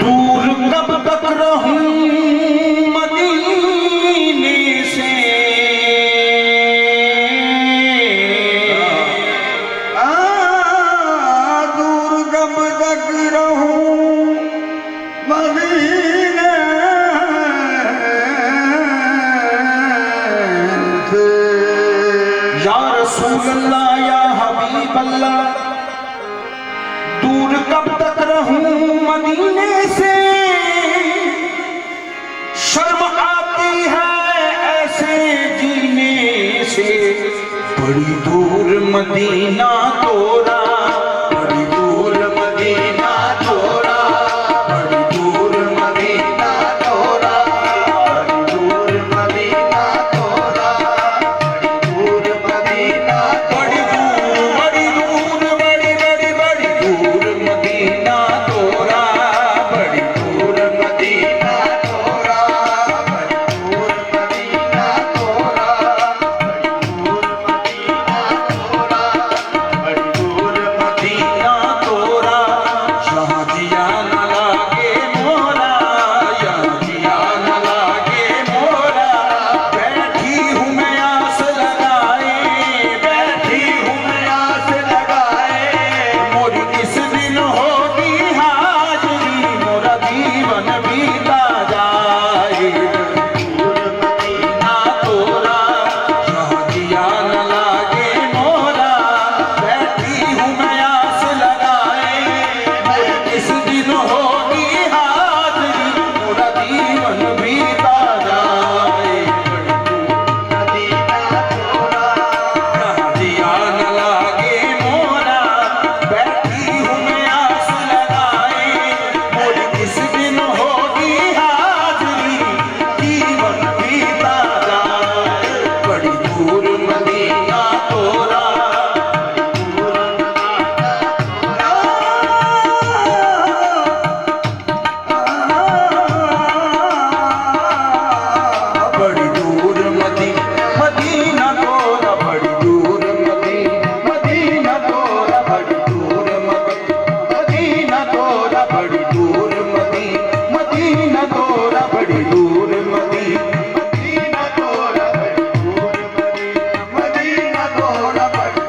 दूर कब तक रहूं मदीने से, दूर कब तक रहूं मदीने से। या रसूल अल्लाह या हबीब अल्लाह, दूर कब तक रहूं मदीने से। शर्म आती है ऐसे जीने से, बड़ी दूर मदीना तोरा, बड़ी दूर मदीना तोरा, बड़ी दूर मदीना तोरा, बड़ी दूर मदीना तोरा, बड़ी दूर मदीना, बड़ी दूर, बड़ी दूर, बड़ी बड़ी बड़ी दूर मदीना तोरा, बड़ी दूर मदीना तोरा, बड़ी दूर मदीना तोरा, बड़ी दूर मदीना तोरा, यहाँ जिया न लागे मोरा, यहाँ जिया न लागे मोरा। बैठी हूँ मैं आस लगाए, बैठी हूँ मैं आस लगाए, मोरी किस दिन होगी हाजरी, मोरा जीवन बीता जाए। दूर मदीना तोरा, यहाँ जिया न लागे मोरा, बैठी हूँ मैं आस लगाए, मोरी किस दिन होगी हाजरी, मोरा जीवन बीता जाए। मदीना तोरा, यहाँ जिया न लागे मोरा, बैठी हूँ मैं आस लगाए, मोरी किस दिन होगी हाजरी, जीवन बीता जाए। बड़ी दूर मदीना तोरा, बड़ी दूर मदीना तोरा, बड़ी दूर मदीना तोरा, बड़ी दूर मदीना तोरा, बड़ी दूर मदीना तोरा, बड़ी दूर मदीना तोरा, मदीना तोरा, बड़ी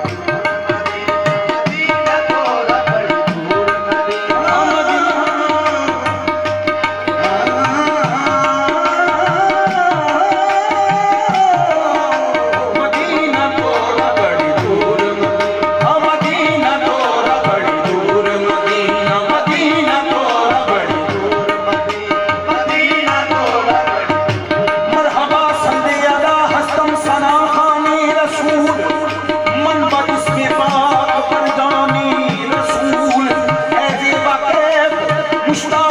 मदीना तोरा, बड़ी दूर मदीना तोरा, बड़ी दूर मदीना तोरा, बड़ी दूर मदीना तोरा, बड़ी दूर मदीना तोरा। मरहबा संदियादा हस्तम सना खानी रसूल, मन बदिस के पाक पर जानी रसूल, ऐ ज़ेबा कैफ मुश्ताक